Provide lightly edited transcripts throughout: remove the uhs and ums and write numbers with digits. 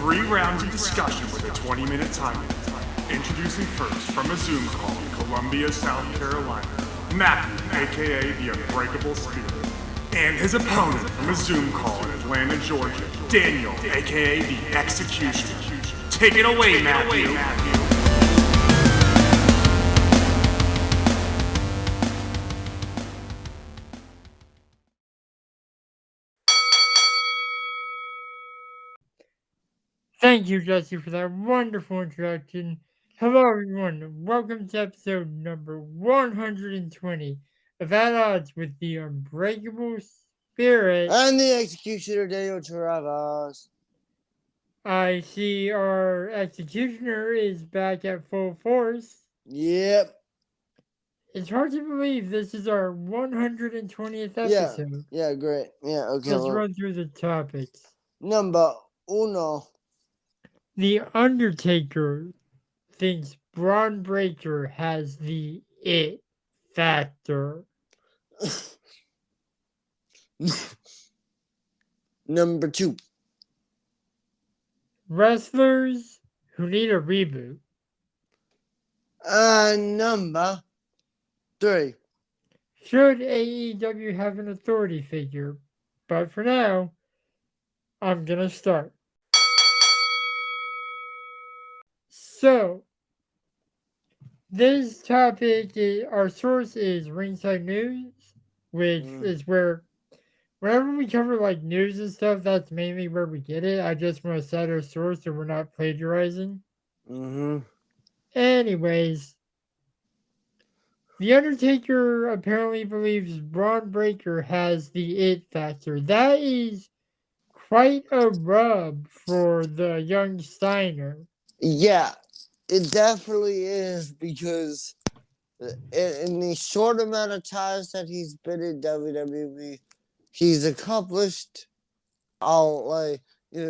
3 rounds of discussion with a 20-minute time limit. Introducing first from a Zoom call in Columbia, South Carolina, Matthew, aka the Unbreakable Spirit. And his opponent from a Zoom call in Atlanta, Georgia, Daniel, aka the Executioner. Take it away, Matthew. Thank you, Jesse, for that wonderful introduction. Hello, everyone. Welcome to episode number 120 of At Odds with the Unbreakable Spirit. And the Executioner, Daniel Travis. I see our Executioner is back at full force. Yep. It's hard to believe this is our 120th episode. Yeah, great. Yeah, okay. Let's run through the topics. Number uno. The Undertaker thinks Braun Breaker has the it factor. Number 2. Wrestlers who need a reboot. Number 3. Should AEW have an authority figure? But for now, I'm gonna start. So, this topic, our source is Ringside News, which is where, whenever we cover like news and stuff, that's mainly where we get it. I just want to cite our source so we're not plagiarizing. Anyways, The Undertaker apparently believes Braun Breaker has the it factor. That is quite a rub for the young Steiner. Yeah, it definitely is, because in the short amount of times that he's been in WWE, he's accomplished he's a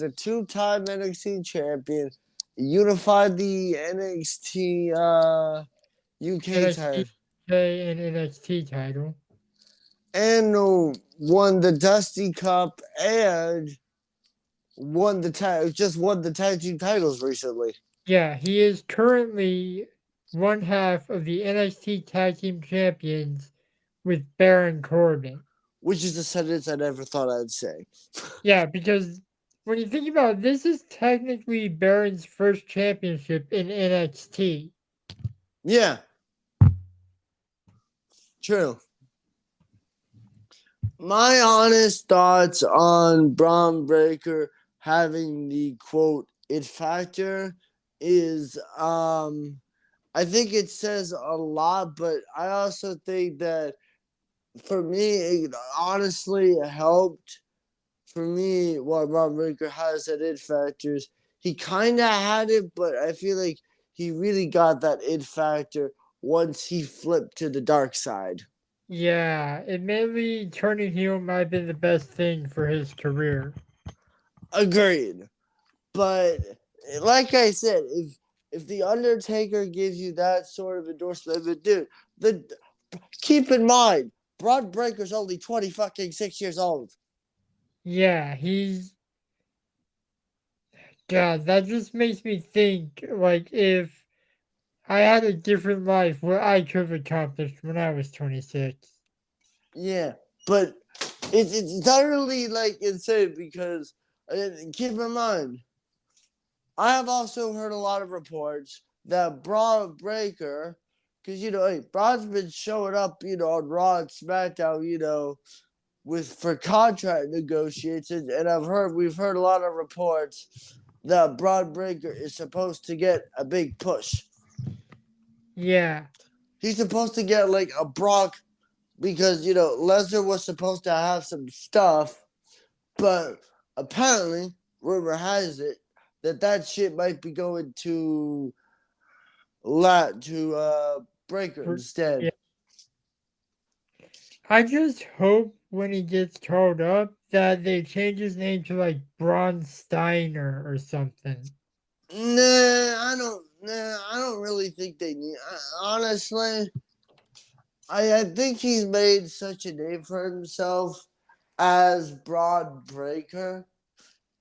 2-time NXT champion, unified the NXT UK title, and NXT title, and won the Dusty Cup and won the tag team titles recently. Yeah, he is currently one half of the NXT Tag Team Champions with Baron Corbin. Which is a sentence I never thought I'd say. Yeah, because when you think about it, this is technically Baron's first championship in NXT. Yeah. True. My honest thoughts on Braun Breaker having the quote it factor is I think it says a lot, but I also think that for me it honestly helped for me what Braun Breaker has at it factors. He kinda had it, but I feel like he really got that it factor once he flipped to the dark side. Yeah, admittedly, turning heel might have been the best thing for his career. Agreed. But like I said, if the Undertaker gives you that sort of endorsement, but dude, keep in mind, Braun Breaker's only 6 years old. Yeah, God, that just makes me think, like, if I had a different life, what I could have accomplished when I was 26. Yeah, but it's utterly, insane because, keep in mind, I have also heard a lot of reports that Braun Breaker, because, Braun's been showing up, on Raw and SmackDown, for contract negotiations, and we've heard a lot of reports that Braun Breaker is supposed to get a big push. Yeah. He's supposed to get, a Brock, because, Lesnar was supposed to have some stuff, but apparently, rumor has it, that shit might be going to Breaker instead. Yeah. I just hope when he gets called up that they change his name to Braun Steiner or something. I don't really think they need. Honestly, I think he's made such a name for himself as Braun Breaker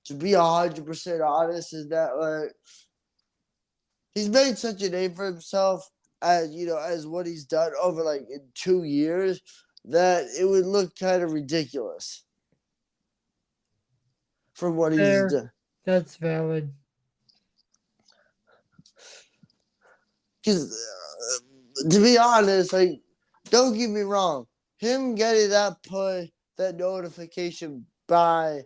to be 100% honest, is that like he's made such a name for himself as what he's done over like in 2 years that it would look kind of ridiculous for what he's Fair. done. That's valid. Because to be honest, like, don't get me wrong, him getting that notification by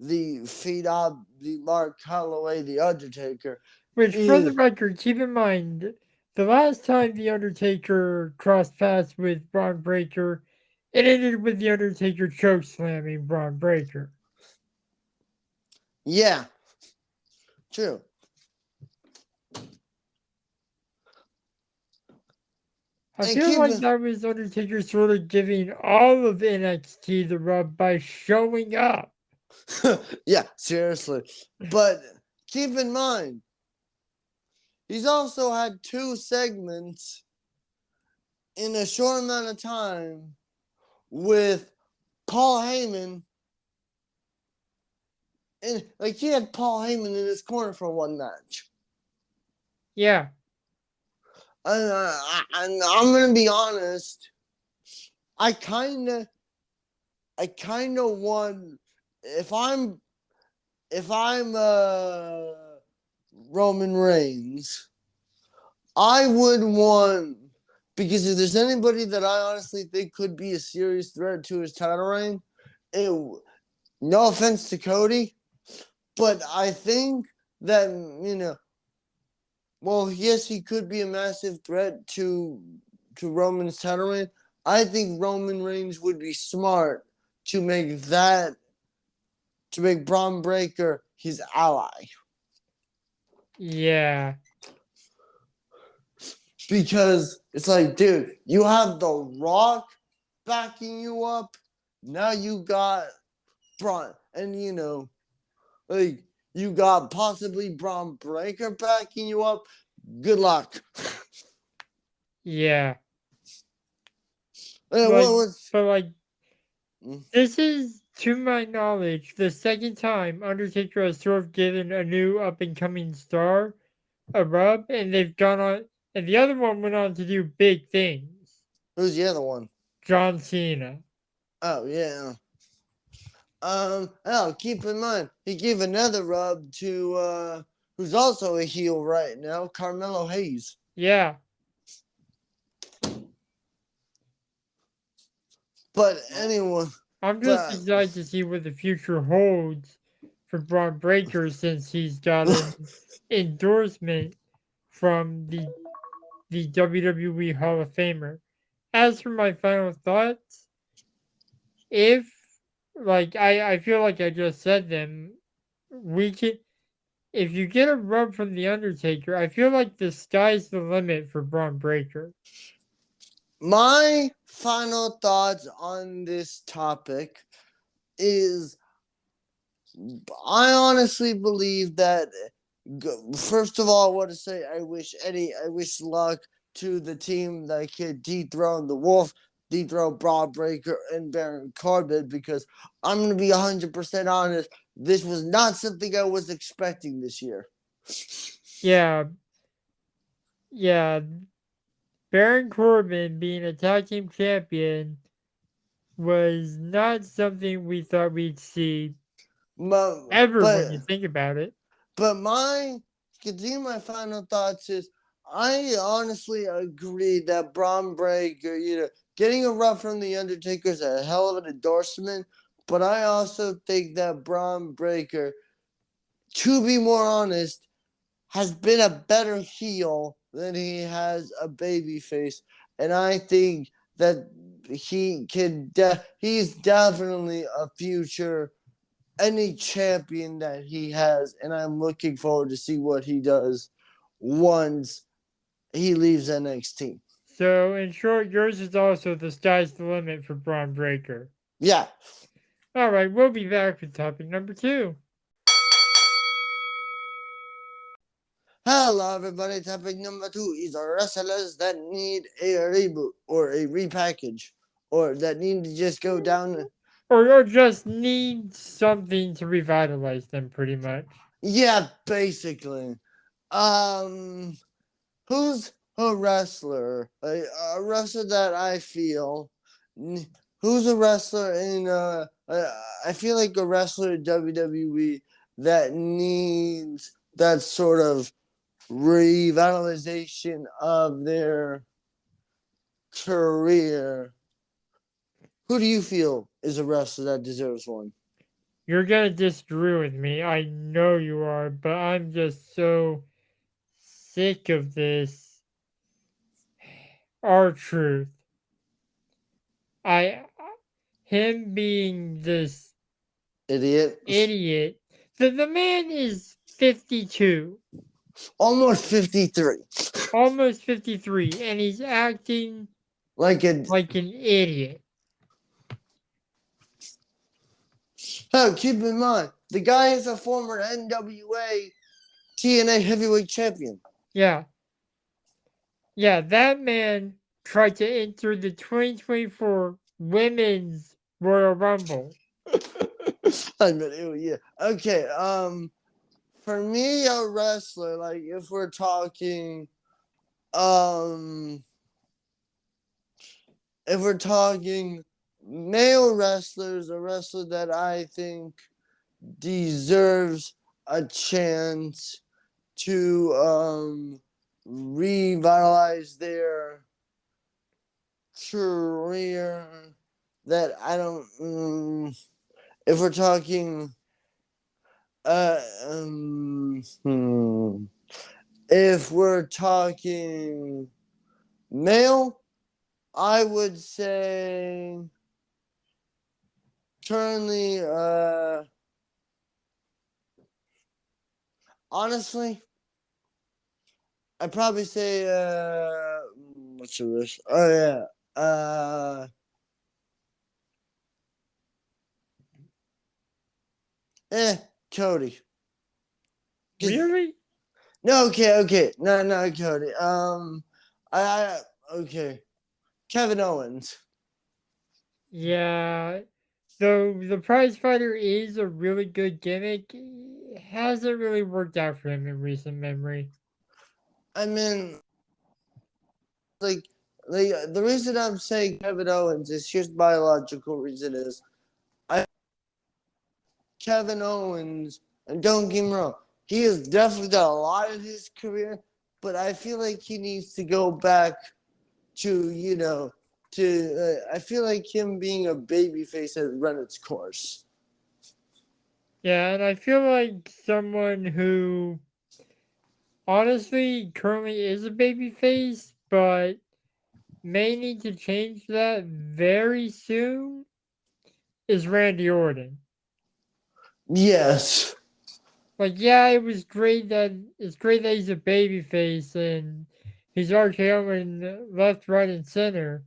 the phenom, the Mark Holloway, the Undertaker. Which, for the record, keep in mind, the last time the Undertaker crossed paths with Braun Breaker, it ended with the Undertaker choke slamming Braun Breaker. Yeah, true. I feel like that was Undertaker sort of giving all of NXT the rub by showing up. Yeah, seriously. But keep in mind, he's also had 2 segments in a short amount of time with Paul Heyman. And like he had Paul Heyman in his corner for one match. Yeah. And I'm gonna be honest. I kind of want if I'm Roman Reigns, I would want, because if there's anybody that I honestly think could be a serious threat to his title reign, no offense to Cody, but I think that well, yes, he could be a massive threat to Roman's title reign. I think Roman Reigns would be smart to make Braun Breaker his ally. Yeah. Because it's like, dude, you have The Rock backing you up. Now you got Braun, and like you got possibly Braun Breaker backing you up. Good luck. Yeah. But this is, to my knowledge, the second time Undertaker has sort of given a new up and coming star a rub, and they've gone on, and the other one went on to do big things. Who's the other one? John Cena. Oh yeah. Keep in mind he gave another rub to who's also a heel right now, Carmelo Hayes. Yeah. But anyway, I'm just excited to see what the future holds for Braun Breaker, since he's got an endorsement from the WWE Hall of Famer. As for my final thoughts, if I feel like I just said them, if you get a rub from the Undertaker, I feel like the sky's the limit for Braun Breaker. My final thoughts on this topic is I honestly believe that, first of all, I want to say I wish luck to the team that could dethrone the Wolf, dethrone Braun Breaker, and Baron Corbin, because I'm going to be 100% honest, this was not something I was expecting this year. Yeah. Yeah. Baron Corbin being a tag team champion was not something we thought we'd see ever when you think about it. But my final thoughts is I honestly agree that Braun Breaker, getting a rub from the Undertaker is a hell of an endorsement. But I also think that Braun Breaker, to be more honest, has been a better heel than he has a baby face. And I think that he's definitely a future any champion that he has, and I'm looking forward to see what he does once he leaves NXT. So, in short, yours is also the sky's the limit for Braun Breaker. Yeah. All right, we'll be back with topic number 2. Hello, everybody. Topic number 2 is wrestlers that need a reboot or a repackage, or that need to just go down or just need something to revitalize them, pretty much. Yeah, basically. Um, who's a wrestler? A wrestler that I feel. Who's a wrestler in I feel like a wrestler in WWE that needs that sort of revitalization of their career. Who do you feel is a wrestler that deserves one? You're gonna disagree with me. I know you are, but I'm just so sick of this. R-Truth. I him being this Idiot. idiot. The man is 52, Almost 53. almost 53, and he's acting Like a like an idiot. oh, keep in mind the guy is a former NWA TNA heavyweight champion. Yeah. Yeah, that man tried to enter the 2024 Women's Royal Rumble. I mean, yeah. Okay. For me, a wrestler, like if we're talking, um, if we're talking male wrestlers, a wrestler that I think deserves a chance to revitalize their career that I don't if we're talking uh if we're talking male, I would say currently honestly I'd probably say what's the risk? Oh yeah. Cody. Really? No, okay. No, Cody. Okay. Kevin Owens. Yeah. Though the prize fighter is a really good gimmick, it hasn't really worked out for him in recent memory. I mean, like, the reason I'm saying Kevin Owens is just biological reason is I Kevin Owens, and don't get me wrong, he has definitely done a lot of his career, but I feel like he needs to go back to I feel like him being a babyface has run its course. Yeah, and I feel like someone who honestly currently is a babyface, but may need to change that very soon is Randy Orton. Yes. Like, yeah, it's great that he's a babyface and he's RKO in left, right, and center.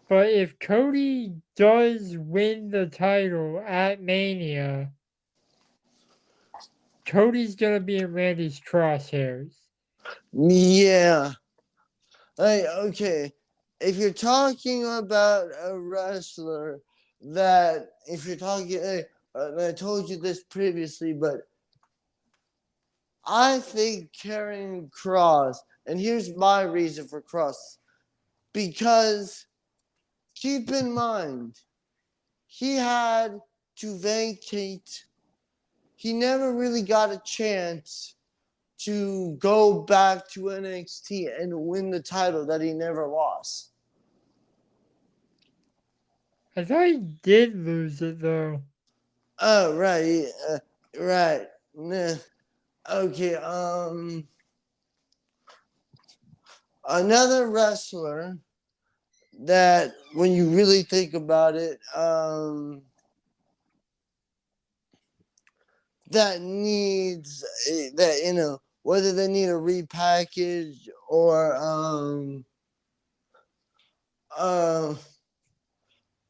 But if Cody does win the title at Mania, Cody's gonna be in Randy's crosshairs. Yeah. Hey, okay. If you're talking about a wrestler that, if you're talking, I told you this previously, but I think Karrion Kross, and here's my reason for Kross, because keep in mind, he had to vacate. He never really got a chance to go back to NXT and win the title that he never lost. I thought he did lose it though. Oh, right. Right. Nah. Okay. Another wrestler that, when you really think about it, that needs that whether they need a repackage or uh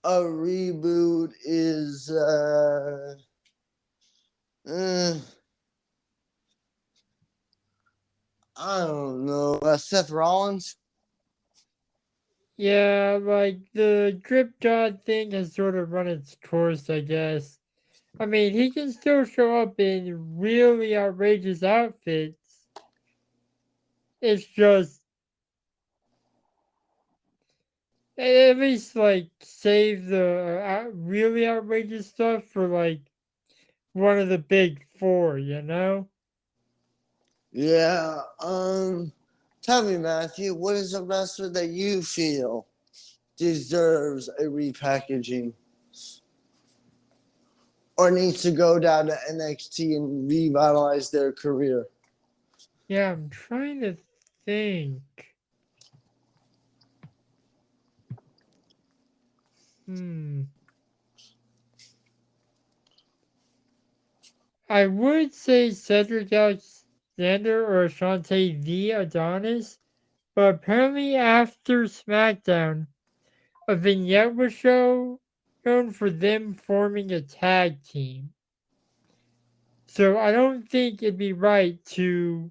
a reboot is uh I don't know, Seth Rollins. Yeah, like the drip god thing has sort of run its course, I guess. I mean, he can still show up in really outrageous outfits. It's just at least like save the really outrageous stuff for like one of the big four, you know? Yeah. Tell me, Matthew, what is a wrestler that you feel deserves a repackaging or needs to go down to NXT and revitalize their career? Yeah, I'm trying to think. Hmm. I would say Cedric Alexander or Ashante the Adonis, but apparently after SmackDown, a vignette was shown for them forming a tag team. So I don't think it'd be right to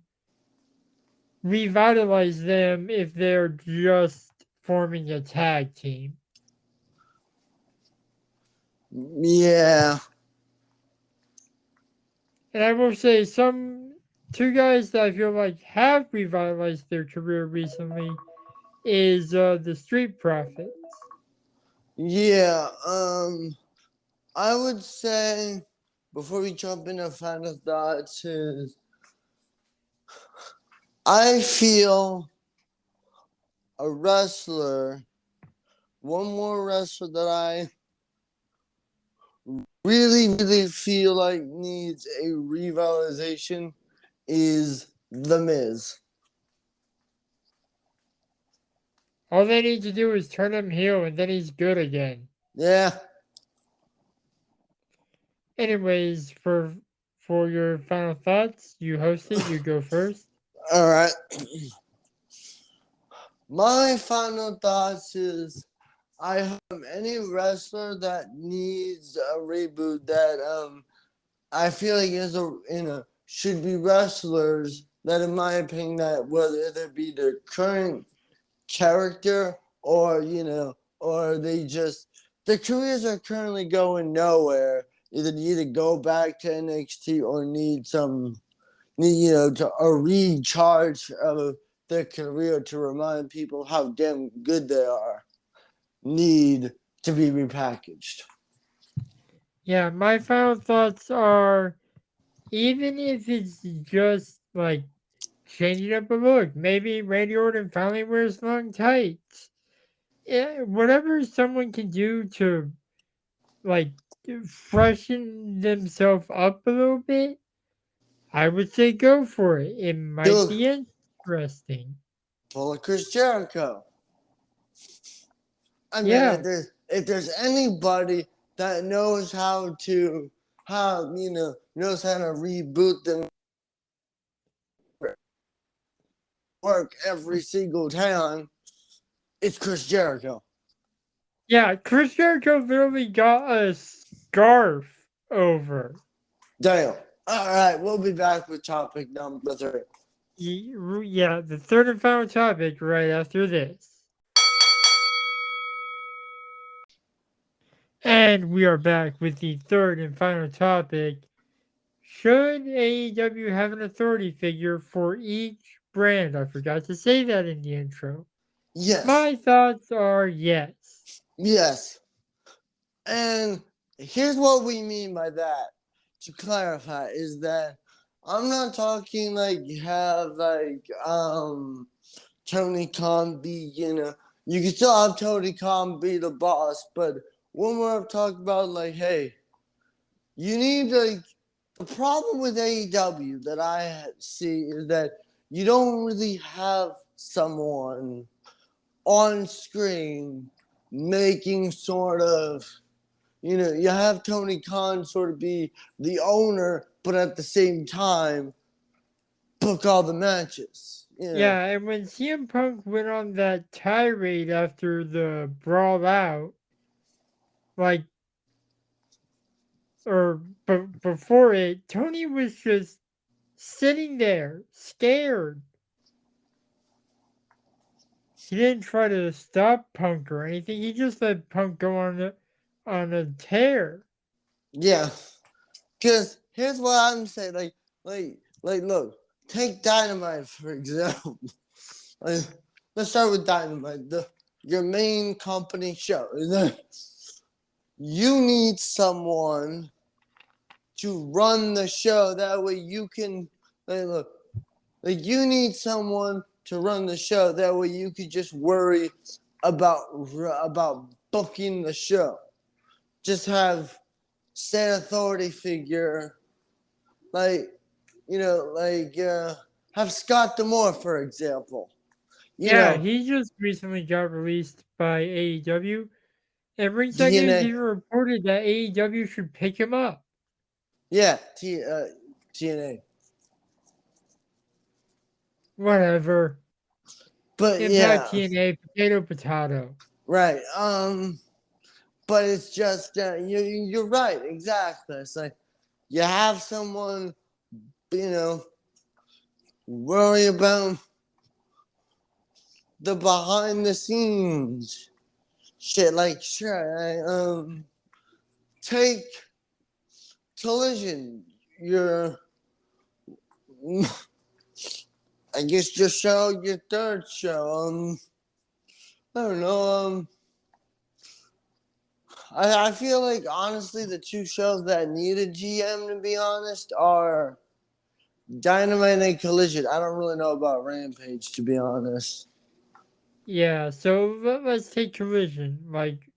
revitalize them if they're just forming a tag team. Yeah. And I will say two guys that I feel like have revitalized their career recently is the Street Profits. Yeah. I would say before we jump into final thoughts is I feel a wrestler, one more wrestler that I really feel like needs a revitalization is The Miz. All they need to do is turn him heel and then he's good again. Yeah. Anyways, for your final thoughts, you host it, you go first. All right. My final thoughts is I have any wrestler that needs a reboot that I feel like should be wrestlers that in my opinion that whether it be their current character or or their careers are currently going nowhere. Either need to go back to NXT or need a recharge of their career to remind people how damn good they are. Need to be repackaged. Yeah, my final thoughts are even if it's just like changing up a look, maybe Randy Orton finally wears long tights. Yeah, whatever someone can do to like freshen themselves up a little bit, I would say go for it. It might Dude, be interesting. pull a Chris Jericho. I mean, Yeah, if there's anybody that knows how to knows how to reboot them work every single time, it's Chris Jericho. yeah. Chris Jericho literally got a scarf over. Damn. All right, we'll be back with topic number 3. Yeah, the third and final topic right after this. And we are back with the third and final topic. Should AEW have an authority figure for each brand? I forgot to say that in the intro. Yes. My thoughts are yes. Yes. And here's what we mean by that. To clarify, is that I'm not talking like you have Tony Khan be, you can still have Tony Khan be the boss, but when we're talking about like, hey, you need like the problem with AEW that I see is that you don't really have someone on screen making sort of, you have Tony Khan sort of be the owner, but at the same time book all the matches. Yeah, and when CM Punk went on that tirade after the brawl out, like, or before it, Tony was just sitting there, scared. he didn't try to stop Punk or anything. He just let Punk go on a tear. Yeah. Because here's what I'm saying. Look, take Dynamite, for example. Like, let's start with Dynamite, your main company show. You need someone to run the show. That way you can, you need someone to run the show. That way you could just worry about booking the show. Just have state authority figure, have Scott D'Amore, for example. He just recently got released by AEW, and Ringside News TNA. even reported that AEW should pick him up. Yeah, TNA. Whatever. But Impact yeah, TNA, potato. right. But it's just you're right, exactly. It's like you have someone, worry about the behind the scenes shit. Like, sure, take Collision. I guess your show, your third show. I don't know. I feel like honestly the two shows that need a GM, to be honest, are Dynamite and Collision. I don't really know about Rampage, to be honest. Yeah, so let's take Collision. Like,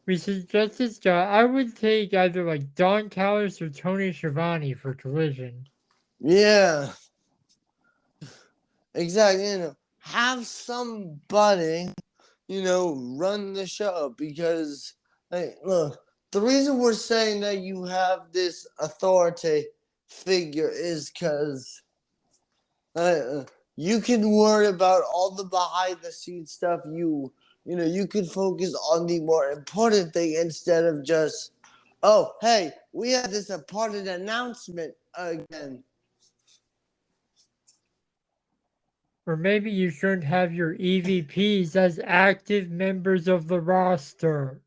we suggested Scott. I would take either like Don Callis or Tony Schiavone for Collision. Yeah. Exactly. Have somebody, run the show, because, look, the reason we're saying that you have this authority figure is because you can worry about all the behind the scenes stuff. You can focus on the more important thing instead of just, oh, hey, we had this important announcement again. Or maybe you shouldn't have your EVPs as active members of the roster.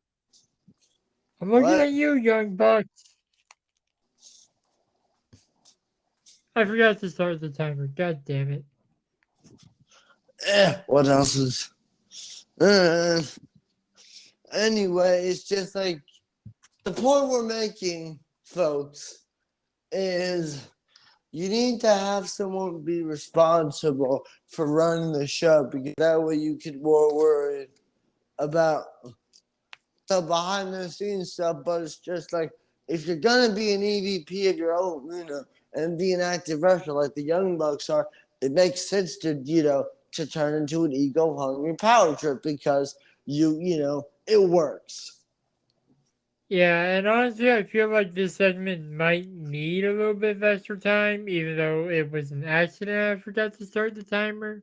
I'm looking What? at you, Young Bucks. I forgot to start the timer. God damn it. What else is? Anyway, it's just like the point we're making, folks, is you need to have someone be responsible for running the show, because that way you can more worried about the behind the scenes stuff. But it's just like, if you're gonna be an EVP of your own, and be an active wrestler like the Young Bucks are, it makes sense to to turn into an ego hungry power trip, because it works. Yeah, and honestly, I feel like this segment might need a little bit of extra time, even though it was an accident. I forgot to start the timer.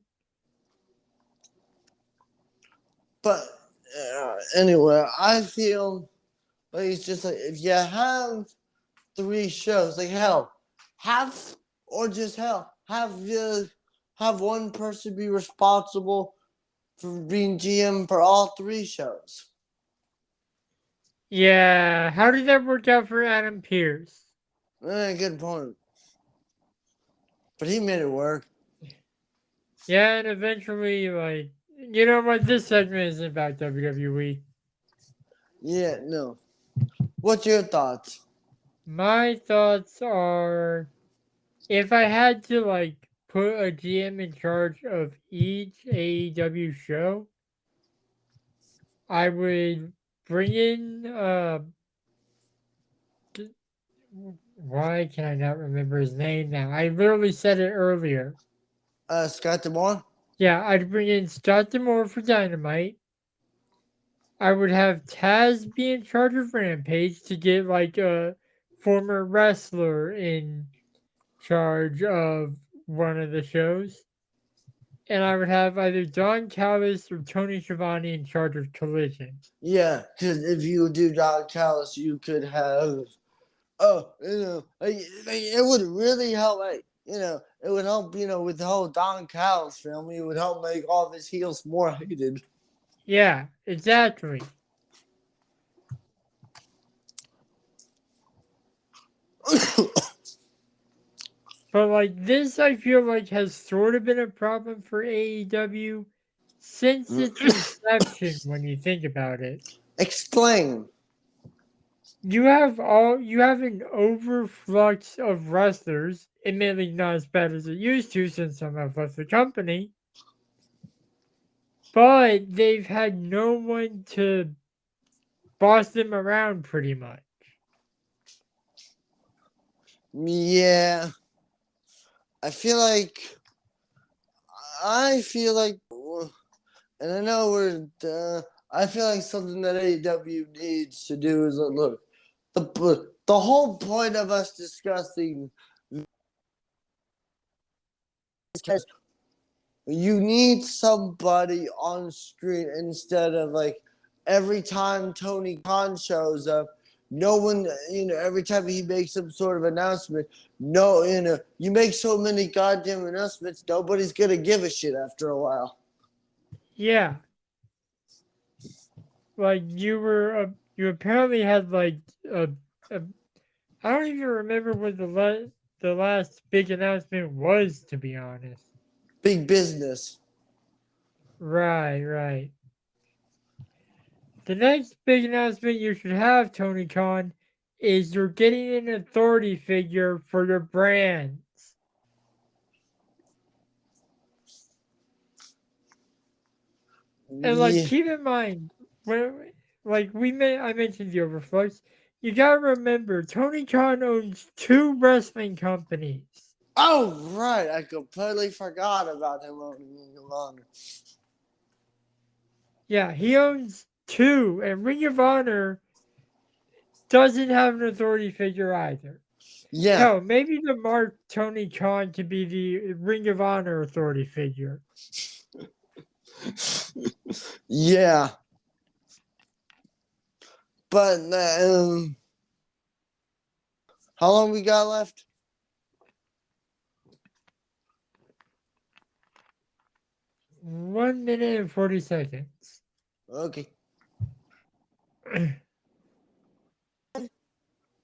But anyway, I feel like it's just like, if you have 3 shows, like hell, have one person be responsible for being GM for all 3 shows. Yeah, how did that work out for Adam Pearce? Good point. But he made it work. Yeah, and eventually, like, you know what? This segment isn't about WWE. Yeah, no. What's your thoughts? My thoughts are, if I had to, like, put a GM in charge of each AEW show, I would bring in, why can I not remember his name now? I literally said it earlier. Scott D'Amore? Yeah, I'd bring in Scott D'Amore for Dynamite. I would have Taz be in charge of Rampage to get like a former wrestler in charge of one of the shows. And I would have either Don Callis or Tony Schiavone in charge of Collision. Yeah, because if you do Don Callis, you could have, it would really help. it would help, with the whole Don Callis film, it would help make all of his heels more hated. Yeah, exactly. But like this, I feel like has sort of been a problem for AEW since its inception. When you think about it, Explain. you have an overflux of wrestlers. Admittedly, not as bad as it used to, since some have left the company. But they've had no one to boss them around, pretty much. Yeah. I feel like, and I know I feel like something that AEW needs to do is look, the whole point of us discussing is because you need somebody on screen instead of like every time Tony Khan shows up, no one, every time he makes some sort of announcement, no, you make so many goddamn announcements, nobody's gonna give a shit after a while. Yeah. Like you apparently had like a I don't even remember what the last big announcement was, to be honest. Big business. Right. The next big announcement you should have, Tony Khan, is you're getting an authority figure for your brands. And like, Yeah. keep in mind, when I mentioned the overflux. You gotta remember, Tony Khan owns 2 wrestling companies. Oh, right. I completely forgot about him owning Ring of Honor. Yeah, he owns 2, and Ring of Honor doesn't have an authority figure either. Yeah. Hell, maybe the Mark Tony Khan could be the Ring of Honor authority figure. Yeah. But how long we got left? 1 minute and 40 seconds. Okay.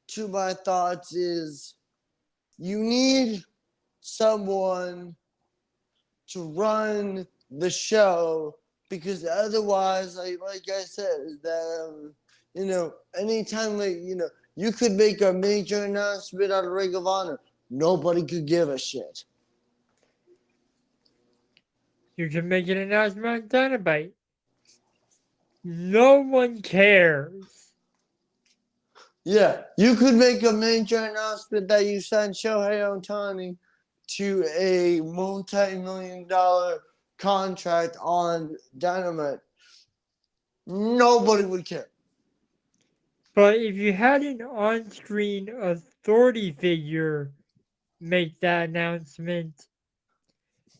To my thoughts is you need someone to run the show because otherwise, like I said, that anytime you could make a major announcement out of Ring of Honor, nobody could give a shit. You can make an announcement on Dynamite. No one cares. Yeah, you could make a major announcement that you sent Shohei Ohtani to a multi-million-dollar contract on Dynamite. Nobody would care. But if you had an on-screen authority figure make that announcement,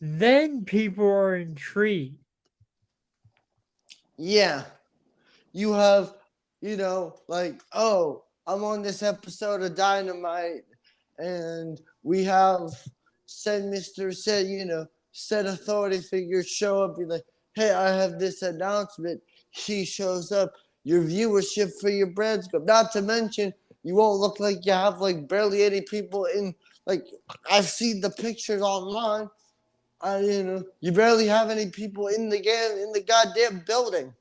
then people are intrigued. Yeah. You have, I'm on this episode of Dynamite, and we have said authority figure show up, be like, hey, I have this announcement. He shows up. Your viewership for your brands go. Not to mention, you won't look like you have like barely any people in. Like I've seen the pictures online. You barely have any people in the goddamn building.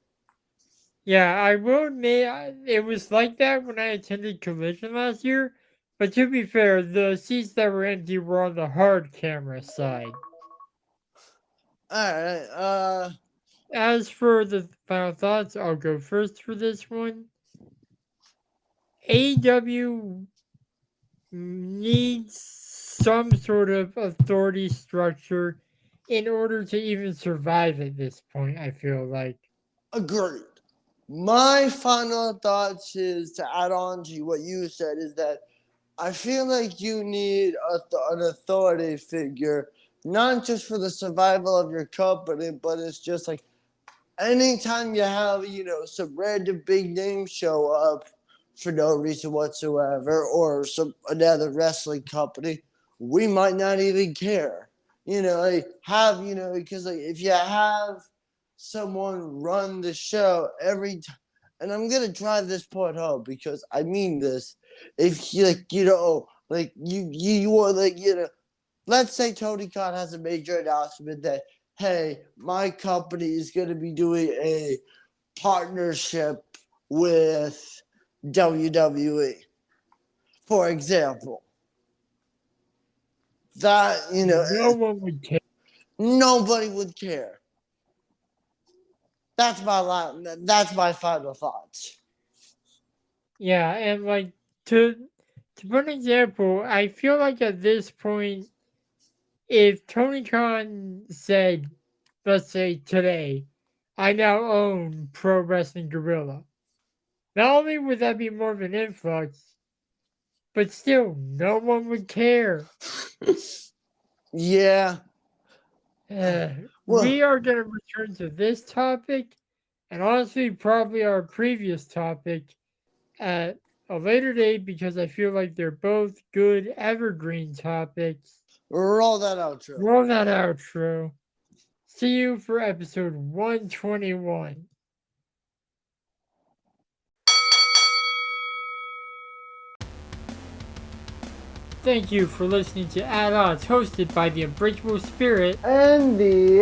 Yeah, I will admit it was like that when I attended Collision last year. But to be fair, the seats that were empty were on the hard camera side. All right. As for the final thoughts, I'll go first for this one. AEW needs some sort of authority structure in order to even survive at this point, I feel like. Agreed. My final thoughts is to add on to what you said is that I feel like you need an authority figure, not just for the survival of your company, but it's just like anytime you have, some random big name show up for no reason whatsoever, or another wrestling company, we might not even care. Like have, because like if you have someone run the show every time, and I'm gonna drive this point home because I mean this. If you like, like you are like, let's say Tony Khan has a major announcement that, hey, my company is gonna be doing a partnership with WWE, for example. That, No one would care. nobody would care. That's my final thoughts. Yeah, and like to put an example, I feel like at this point, if Tony Khan said, let's say today, I now own Pro Wrestling Guerrilla, not only would that be more of an influx, but still, no one would care. Yeah. We are going to return to this topic, and honestly, probably our previous topic at a later date because I feel like they're both good evergreen topics. Roll that outro. Roll that outro. See you for episode 121. Thank you for listening to At Odds, hosted by the Unbreakable Spirit and the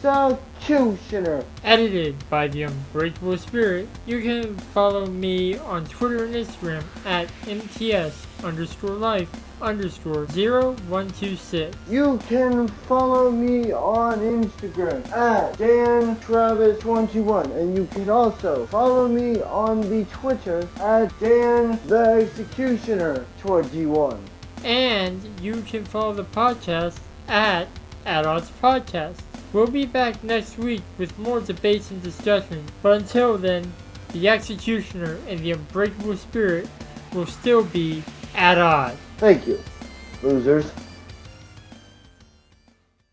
Executioner, edited by the Unbreakable Spirit. You can follow me on Twitter and Instagram at MTS_life_0126. You can follow me on Instagram at DanTravis21, and you can also follow me on the Twitter at DanTheExecutioner21. And you can follow the podcast at Odds Podcast. We'll be back next week with more debates and discussion. But until then, the Executioner and the Unbreakable Spirit will still be at odds. Thank you, losers.